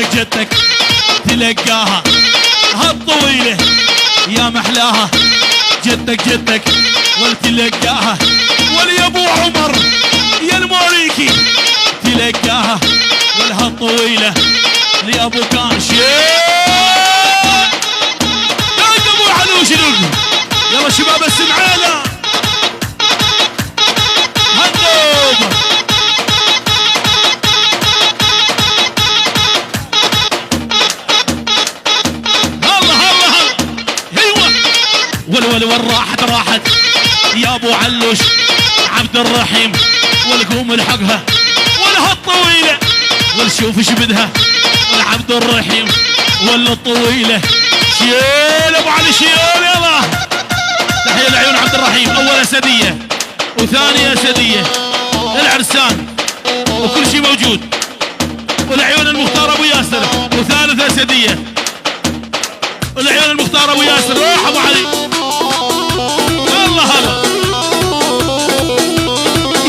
جدك تلقاها هالطويلة يا محلاها. جدك والتلقاها واليا ابو عمر يا الموريكي تلقاها والهالطويلة لي ابو كان شيء. ابو علوش يلا شباب السمعيلة هالنوبة. راحت يا ابو علوش عبد الرحيم والقوم الحقها ولا الطويله والشوف ايش بدها والعبد الرحيم ولا الطويله. شيل ابو علي شيل يلا. تحيه لعيون عبد الرحيم، اول اسديه وثاني اسديه العرسان وكل شيء موجود، والعيون المختار ابو ياسر وثالث اسديه والعيون المختار ابو ياسر. روح ابو علي الله هلا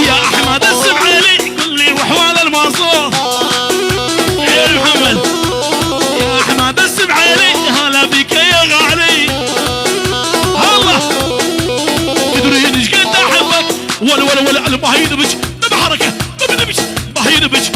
يا احمد السمعيلي قل لي وحوال المنصور يا محمد يا احمد السمعيلي هلا بك يا غالي. الله تدري ايش قد احبك ولا ما هينبش ما بحركه ما بنبش ما هينبش